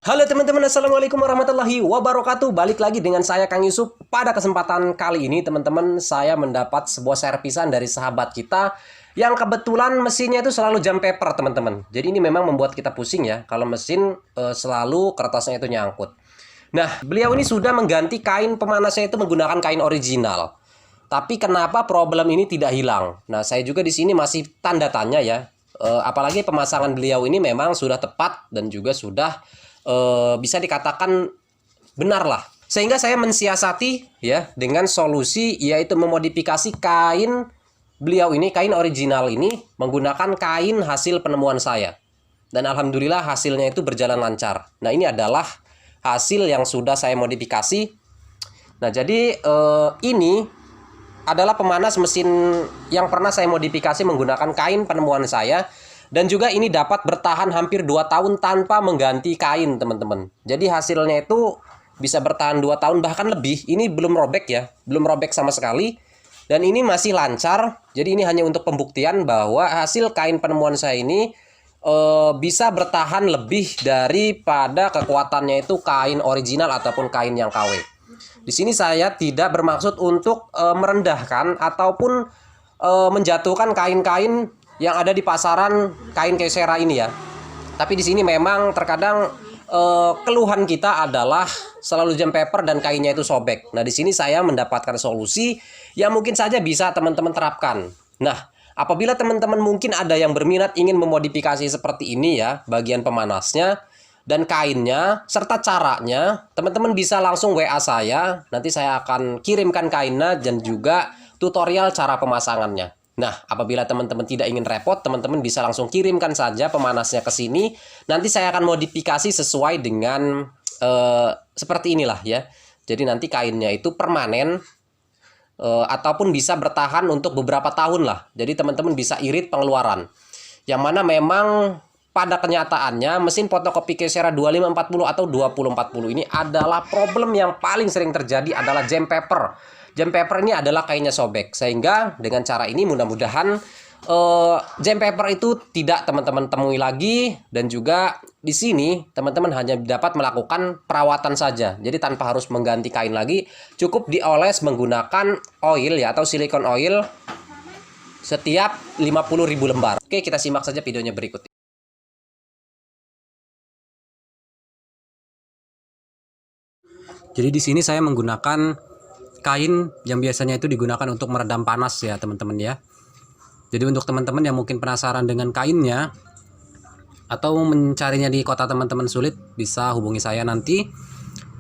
Halo teman-teman, Assalamualaikum warahmatullahi wabarakatuh. Balik lagi dengan saya Kang Yusuf. Pada kesempatan kali ini teman-teman, saya mendapat sebuah servisan dari sahabat kita yang kebetulan mesinnya itu selalu jam paper teman-teman. Jadi ini memang membuat kita pusing ya, kalau mesin selalu kertasnya itu nyangkut. Nah, beliau ini sudah mengganti kain pemanasnya itu menggunakan kain original. Tapi kenapa problem ini tidak hilang? Nah, saya juga di sini masih tanda tanya ya. Apalagi pemasangan beliau ini memang sudah tepat dan juga sudah bisa dikatakan benar lah. Sehingga saya mensiasati ya dengan solusi yaitu memodifikasi kain beliau ini, kain original ini menggunakan kain hasil penemuan saya. Dan alhamdulillah hasilnya itu berjalan lancar. Nah, ini adalah hasil yang sudah saya modifikasi. Nah, jadi ini adalah pemanas mesin yang pernah saya modifikasi menggunakan kain penemuan saya. Dan juga ini dapat bertahan hampir 2 tahun tanpa mengganti kain teman-teman. Jadi hasilnya itu bisa bertahan 2 tahun bahkan lebih. Ini belum robek ya, belum robek sama sekali. Dan ini masih lancar. Jadi ini hanya untuk pembuktian bahwa hasil kain penemuan saya ini bisa bertahan lebih daripada kekuatannya itu kain original ataupun kain yang KW. Di sini saya tidak bermaksud untuk merendahkan ataupun menjatuhkan kain-kain yang ada di pasaran kain Kyocera ini ya. Tapi di sini memang terkadang keluhan kita adalah selalu jam paper dan kainnya itu sobek. Nah, di sini saya mendapatkan solusi yang mungkin saja bisa teman-teman terapkan. Nah, apabila teman-teman mungkin ada yang berminat ingin memodifikasi seperti ini ya, bagian pemanasnya dan kainnya serta caranya, teman-teman bisa langsung WA saya. Nanti saya akan kirimkan kainnya dan juga tutorial cara pemasangannya. Nah, apabila teman-teman tidak ingin repot, teman-teman bisa langsung kirimkan saja pemanasnya ke sini. Nanti saya akan modifikasi sesuai dengan seperti inilah ya. Jadi nanti kainnya itu permanen ataupun bisa bertahan untuk beberapa tahun lah. Jadi teman-teman bisa irit pengeluaran. Yang mana memang pada kenyataannya mesin fotokopi Kyocera 2540 atau 2040 ini adalah problem yang paling sering terjadi adalah jam paper. Jam paper ini adalah kainnya sobek, sehingga dengan cara ini mudah-mudahan jam paper itu tidak teman-teman temui lagi. Dan juga di sini teman-teman hanya dapat melakukan perawatan saja, jadi tanpa harus mengganti kain lagi. Cukup dioles menggunakan oil ya, atau silikon oil setiap 50.000 lembar. Oke, kita simak saja videonya berikut. Jadi di sini saya menggunakan kain yang biasanya itu digunakan untuk meredam panas ya teman-teman ya. Jadi untuk teman-teman yang mungkin penasaran dengan kainnya atau mencarinya di kota teman-teman sulit, bisa hubungi saya nanti.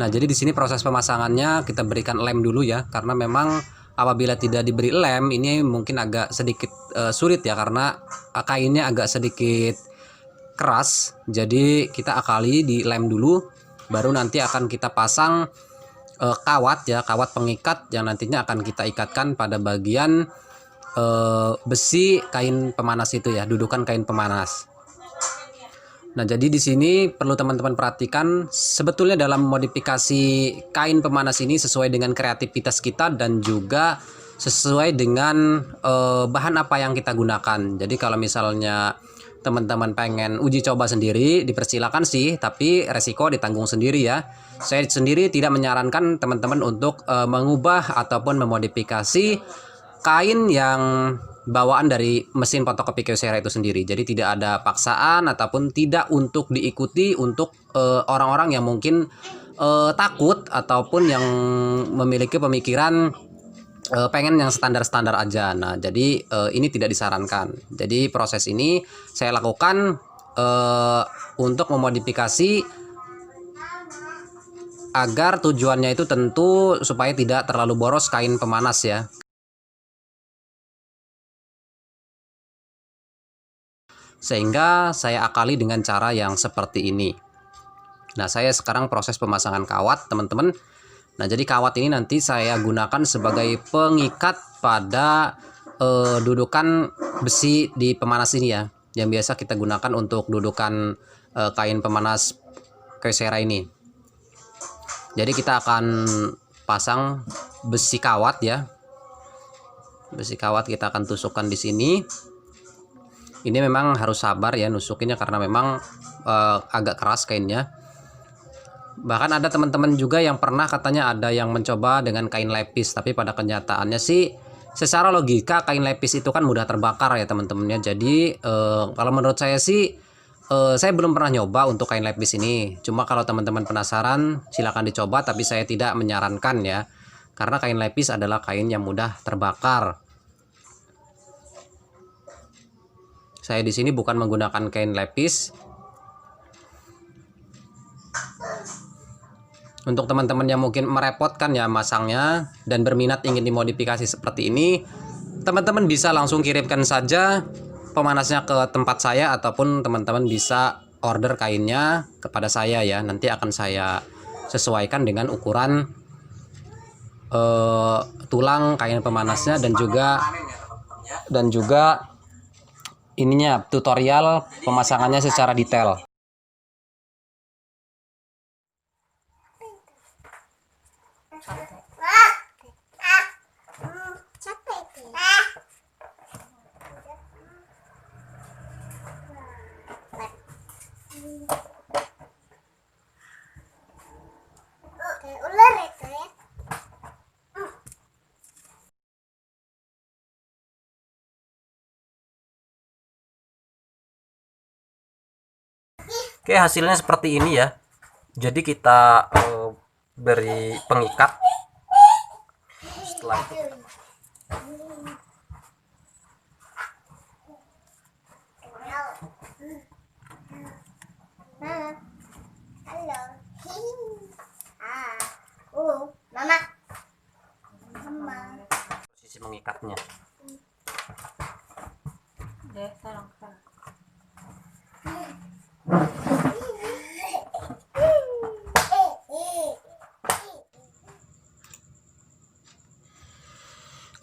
Nah, jadi di sini proses pemasangannya kita berikan lem dulu ya, karena memang apabila tidak diberi lem ini mungkin agak sedikit sulit ya, karena kainnya agak sedikit keras. Jadi kita akali di lem dulu, baru nanti akan kita pasang kawat ya, kawat pengikat yang nantinya akan kita ikatkan pada bagian besi kain pemanas itu ya, dudukan kain pemanas. Nah, jadi di sini perlu teman-teman perhatikan, sebetulnya dalam modifikasi kain pemanas ini sesuai dengan kreativitas kita dan juga sesuai dengan bahan apa yang kita gunakan. Jadi kalau misalnya teman-teman pengen uji coba sendiri, dipersilakan sih, tapi resiko ditanggung sendiri ya. Saya sendiri tidak menyarankan teman-teman untuk mengubah ataupun memodifikasi kain yang bawaan dari mesin fotokopi Kyocera itu sendiri. Jadi tidak ada paksaan ataupun tidak untuk diikuti untuk orang-orang yang mungkin takut ataupun yang memiliki pemikiran pengen yang standar-standar aja. Nah, jadi ini tidak disarankan. Jadi proses ini saya lakukan untuk memodifikasi agar tujuannya itu tentu supaya tidak terlalu boros kain pemanas ya. Sehingga saya akali dengan cara yang seperti ini. Nah, saya sekarang proses pemasangan kawat teman-teman. Nah, jadi kawat ini nanti saya gunakan sebagai pengikat pada dudukan besi di pemanas ini ya, yang biasa kita gunakan untuk dudukan kain pemanas Kyocera ini. Jadi kita akan pasang besi kawat ya. Besi kawat kita akan tusukkan di sini. Ini memang harus sabar ya nusukinnya, karena memang agak keras kainnya. Bahkan ada teman-teman juga yang pernah katanya ada yang mencoba dengan kain lepis, tapi pada kenyataannya sih secara logika kain lepis itu kan mudah terbakar ya teman-teman ya. Jadi kalau menurut saya sih saya belum pernah nyoba untuk kain lepis ini. Cuma kalau teman-teman penasaran silahkan dicoba, tapi saya tidak menyarankan ya. Karena kain lepis adalah kain yang mudah terbakar. Saya di sini bukan menggunakan kain lepis. Untuk teman-teman yang mungkin merepotkan ya masangnya dan berminat ingin dimodifikasi seperti ini, teman-teman bisa langsung kirimkan saja pemanasnya ke tempat saya, ataupun teman-teman bisa order kainnya kepada saya ya. Nanti akan saya sesuaikan dengan ukuran tulang kain pemanasnya dan juga ininya tutorial pemasangannya secara detail. Ular itu ya. Oke, hasilnya seperti ini ya. Jadi kita beri pengikat. Setelah itu Halo. Mama. Mama. posisi mengikatnya.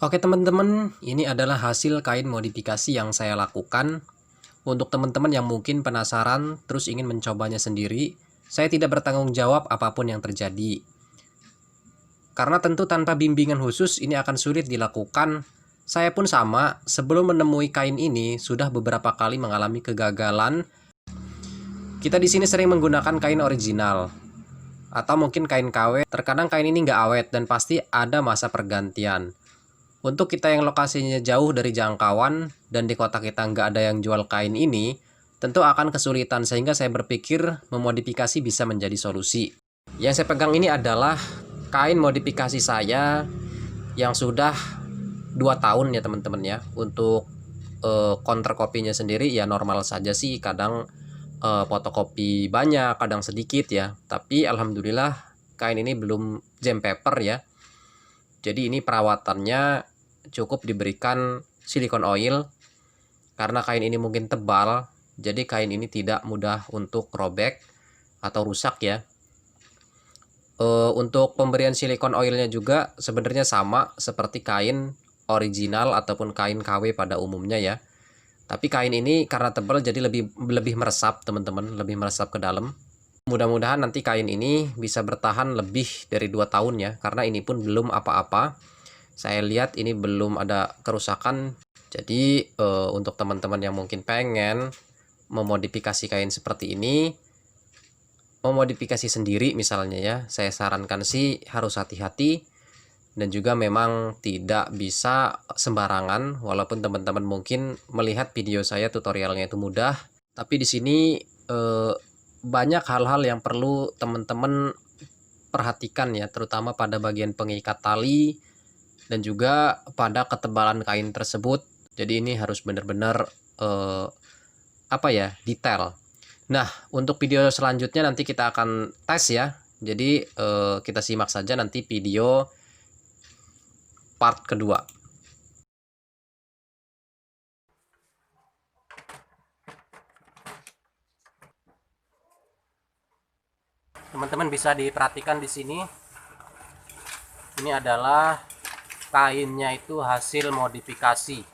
Oke teman-teman, ini adalah hasil kain modifikasi yang saya lakukan. Untuk teman-teman yang mungkin penasaran terus ingin mencobanya sendiri, saya tidak bertanggung jawab apapun yang terjadi. Karena tentu tanpa bimbingan khusus ini akan sulit dilakukan. Saya pun sama, sebelum menemui kain ini sudah beberapa kali mengalami kegagalan. Kita di sini sering menggunakan kain original atau mungkin kain KW. Terkadang kain ini nggak awet dan pasti ada masa pergantian. Untuk kita yang lokasinya jauh dari jangkauan dan di kota kita nggak ada yang jual kain ini, tentu akan kesulitan, sehingga saya berpikir memodifikasi bisa menjadi solusi. Yang saya pegang ini adalah kain modifikasi saya yang sudah 2 tahun ya teman-teman ya. Untuk counter kopinya sendiri ya normal saja sih, kadang fotokopi banyak, kadang sedikit ya. Tapi alhamdulillah kain ini belum jam paper ya. Jadi ini perawatannya cukup diberikan silikon oil, karena kain ini mungkin tebal, jadi kain ini tidak mudah untuk robek atau rusak ya. Untuk pemberian silikon oilnya juga sebenarnya sama seperti kain original ataupun kain KW pada umumnya ya. Tapi kain ini karena tebal jadi lebih meresap teman-teman, lebih meresap ke dalam. Mudah-mudahan nanti kain ini bisa bertahan lebih dari 2 tahun ya, karena ini pun belum apa-apa. Saya lihat ini belum ada kerusakan. Jadi untuk teman-teman yang mungkin pengen memodifikasi kain seperti ini, memodifikasi sendiri misalnya ya, saya sarankan sih harus hati-hati dan juga memang tidak bisa sembarangan. Walaupun teman-teman mungkin melihat video saya tutorialnya itu mudah, tapi di sini banyak hal-hal yang perlu teman-teman perhatikan ya, terutama pada bagian pengikat tali dan juga pada ketebalan kain tersebut. Jadi ini harus benar-benar detail. Nah, untuk video selanjutnya nanti kita akan tes ya. Jadi kita simak saja nanti video part kedua. Teman-teman bisa diperhatikan di sini. Ini adalah kainnya itu hasil modifikasi.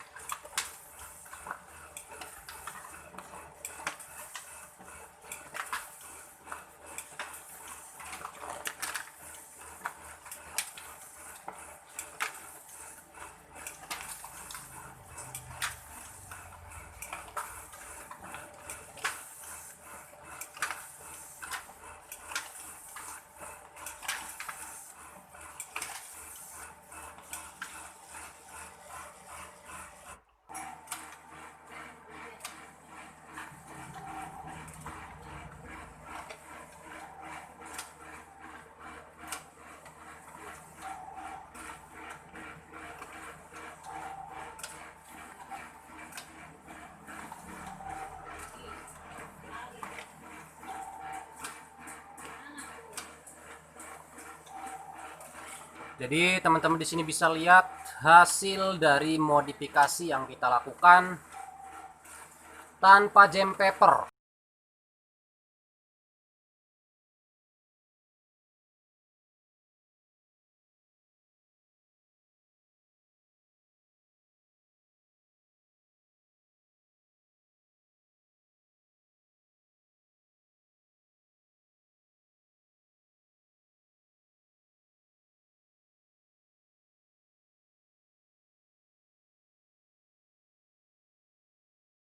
Jadi teman-teman di sini bisa lihat hasil dari modifikasi yang kita lakukan tanpa jam paper.